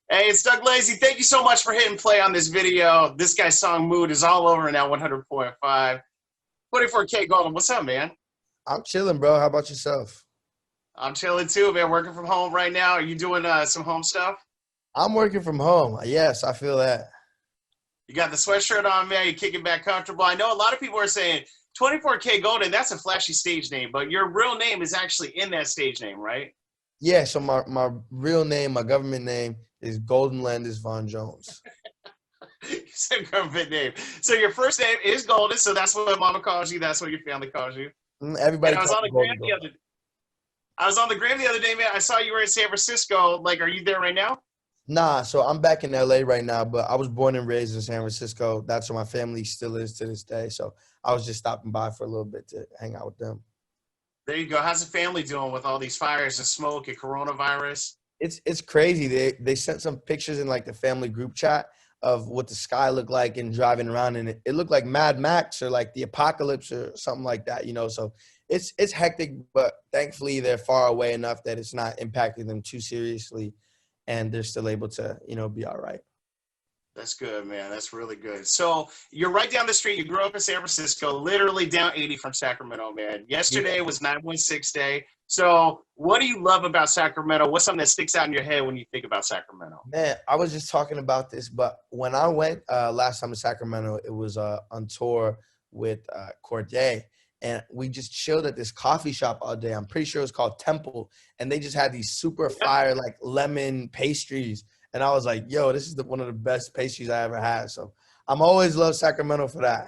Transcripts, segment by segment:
Hey, it's Doug Lazy. Thank you so much for hitting play on this video. This guy's song Mood is all over now, 100.5. 24kGoldn. What's up, man? I'm chilling, bro. How about yourself? I'm chilling too, man. Working from home right now. Are you doing some home stuff? I'm working from home. Yes, I feel that. You got the sweatshirt on, man. You're kicking back comfortable. I know a lot of people are saying 24kGoldn, that's a flashy stage name, but your real name is actually in that stage name, right? Yeah, so my real name, my government name is Golden Landis Von Jones. You said government name. So your first name is Golden, so that's what mama calls you. That's what your family calls you. And Everybody I was calls on me the gram Golden the Gold. other I was on the gram the other day, man. I saw you were in San Francisco. Like, are you there right now? Nah, so I'm back in LA right now, but I was born and raised in San Francisco. That's where my family still is to this day. So I was just stopping by for a little bit to hang out with them. There you go. How's the family doing with all these fires and smoke and coronavirus? It's crazy. They sent some pictures in like the family group chat of what the sky looked like and driving around, and it looked like Mad Max or like the apocalypse or something like that. So it's hectic, but thankfully they're far away enough that it's not impacting them too seriously, and they're still able to be all right. That's good, man. That's really good. So you're right down the street. You grew up in San Francisco, literally down 80 from Sacramento, man. Yesterday was 916 day. So what do you love about Sacramento? What's something that sticks out in your head when you think about Sacramento? Man, I was just talking about this, but when I went last time to Sacramento, it was on tour with Corday, and we just chilled at this coffee shop all day. I'm pretty sure it was called Temple, and they just had these super fire like lemon pastries, and I was like, "Yo, this is one of the best pastries I ever had." So I'm always love Sacramento for that.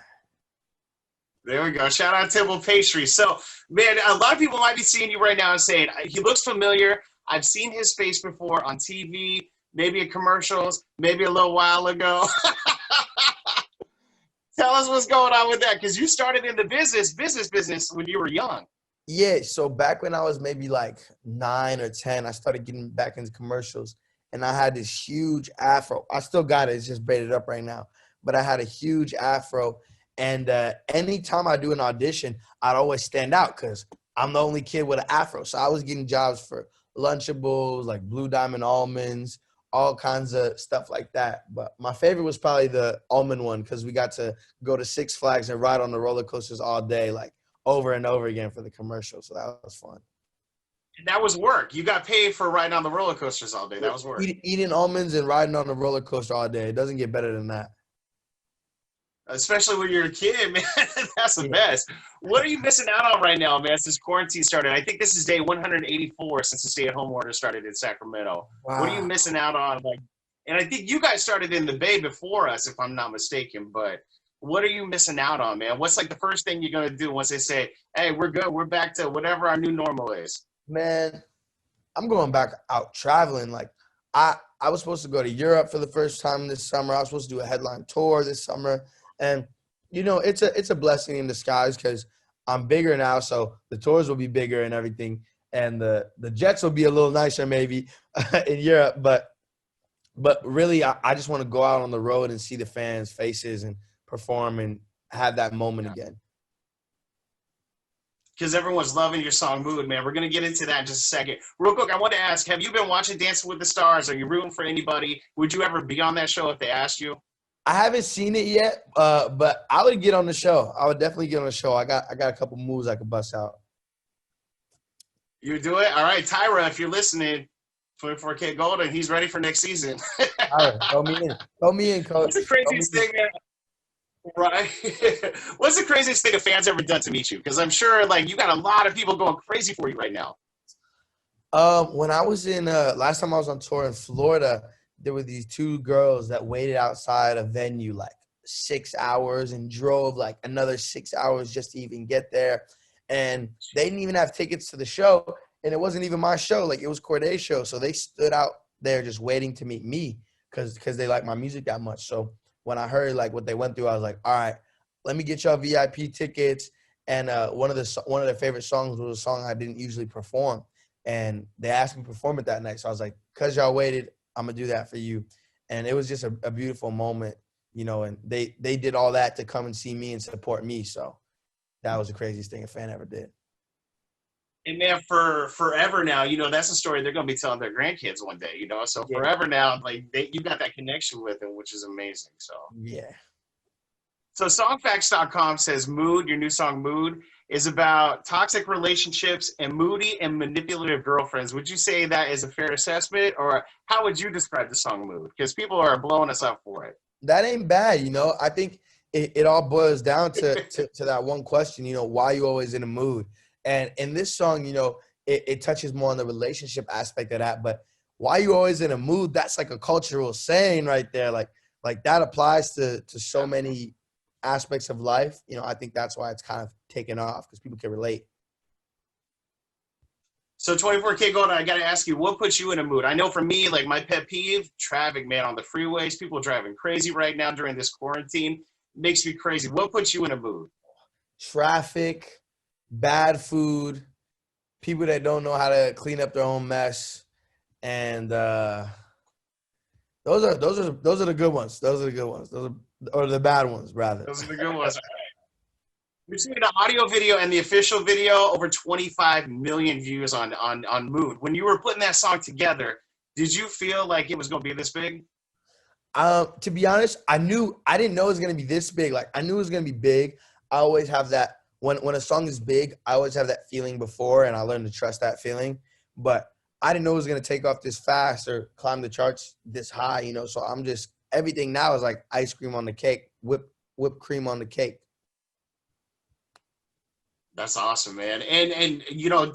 There we go. Shout out Temple Pastry. So, man, a lot of people might be seeing you right now and saying, he looks familiar. I've seen his face before on TV, maybe in commercials, maybe a little while ago. Tell us what's going on with that, because you started in the business when you were young. Yeah, so back when I was maybe like 9 or 10, I started getting back into commercials, and I had this huge afro. I still got it; it's just braided up right now. But I had a huge afro, and anytime I do an audition, I'd always stand out because I'm the only kid with an afro. So I was getting jobs for Lunchables, like Blue Diamond almonds, all kinds of stuff like that. But my favorite was probably the almond one because we got to go to Six Flags and ride on the roller coasters all day, like over and over again for the commercial. So that was fun. And that was work. You got paid for riding on the roller coasters all day. That was work. Eating almonds and riding on the roller coaster all day. It doesn't get better than that. Especially when you're a kid, man. That's the Yeah. best. What are you missing out on right now, man, since quarantine started? I think this is day 184 since the stay-at-home order started in Sacramento. What are you Wow. missing out on? Like, and I think you guys started in the Bay before us, if I'm not mistaken. But what are you missing out on, man? What's like the first thing you're gonna do once they say, "Hey, we're good. We're back to whatever our new normal is"? Man, I'm going back out traveling. Like I was supposed to go to Europe for the first time this summer. I was supposed to do a headline tour this summer. And it's a blessing in disguise because I'm bigger now, so the tours will be bigger and everything. And the jets will be a little nicer maybe in Europe. But really I just want to go out on the road and see the fans' faces and perform and have that moment again. Because everyone's loving your song "Mood," man. We're gonna get into that in just a second. Real quick, I want to ask: have you been watching Dancing with the Stars? Are you rooting for anybody? Would you ever be on that show if they asked you? I haven't seen it yet, but I would get on the show. I would definitely get on the show. I got a couple moves I could bust out. You do it? All right, Tyra, if you're listening, 24kGoldn, he's ready for next season. All right, throw me in. Throw me in, What's the coach. Throw me craziest in. thing, man? Right? What's the craziest thing a fan's ever done to meet you? Because I'm sure, like, you got a lot of people going crazy for you right now. When I was in last time I was on tour in Florida, there were these two girls that waited outside a venue like 6 hours and drove like another 6 hours just to even get there. And they didn't even have tickets to the show, and it wasn't even my show. Like it was Corday's show, so they stood out there just waiting to meet me because they like my music that much. So when I heard like what they went through, I was like, all right, let me get y'all VIP tickets. And one of their favorite songs was a song I didn't usually perform, and they asked me to perform it that night. So I was like, "Cause y'all waited, I'm gonna do that for you." And it was just a beautiful moment. And they did all that to come and see me and support me. So that was the craziest thing a fan ever did. And man, for forever now, that's a story they're gonna be telling their grandkids one day. So Yeah. forever now, like you got that connection with them, which is amazing. Yeah. So songfacts.com says Mood, your new song Mood, is about toxic relationships and moody and manipulative girlfriends. Would you say that is a fair assessment, or how would you describe the song Mood? Because people are blowing us up for it. That ain't bad, I think it all boils down to that one question, why you always in a mood. And in this song, it touches more on the relationship aspect of that. But why you always in a mood, that's like a cultural saying right there. Like that applies to so many aspects of life. I think that's why it's kind of taken off, because people can relate. So 24kGoldn, I got to ask you, what puts you in a mood? I know for me, like my pet peeve, traffic, man, on the freeways. People driving crazy right now during this quarantine. Makes me crazy. What puts you in a mood? Traffic, bad food, people that don't know how to clean up their own mess, and those are the good ones. Those are the good ones. Or the bad ones, rather. Those are the good ones. We've seen the audio video and the official video, over 25 million views on Mood. When you were putting that song together, did you feel like it was going to be this big? To be honest, I didn't know it was gonna be this big. Like, I knew it was gonna be big. I always have that when a song is big, I always have that feeling before, and I learned to trust that feeling. But I didn't know it was gonna take off this fast or climb the charts this high. So I'm just, everything now is like ice cream on the cake, whipped cream on the cake. That's awesome, man. And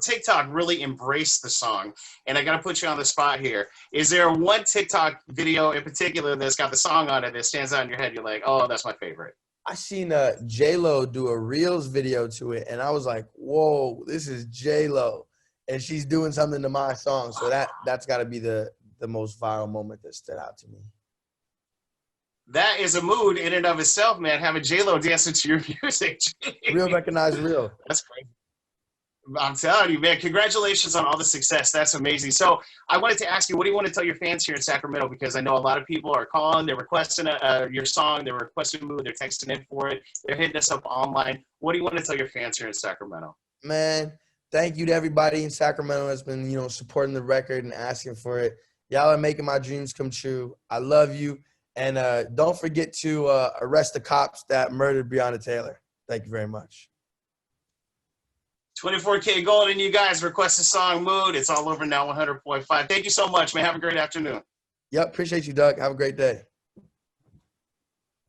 TikTok really embraced the song. And I got to put you on the spot here. Is there one TikTok video in particular that's got the song on it that stands out in your head? You're like, oh, that's my favorite. I seen J-Lo do a Reels video to it, and I was like, whoa, this is J-Lo. And she's doing something to my song. So that's got to be the most viral moment that stood out to me. That is a mood in and of itself, man. Having J-Lo dancing to your music. Real recognize real. That's crazy. I'm telling you, man, congratulations on all the success. That's amazing. So I wanted to ask you, what do you want to tell your fans here in Sacramento? Because I know a lot of people are calling, they're requesting your song, they're requesting Mood, they're texting in for it, they're hitting us up online. What do you want to tell your fans here in Sacramento? Man, thank you to everybody in Sacramento that's been, supporting the record and asking for it. Y'all are making my dreams come true. I love you. And don't forget to arrest the cops that murdered Breonna Taylor. Thank you very much. 24kGoldn, you guys request the song Mood. It's all over now, 100.5. Thank you so much, man. Have a great afternoon. Yep, appreciate you, Doug. Have a great day.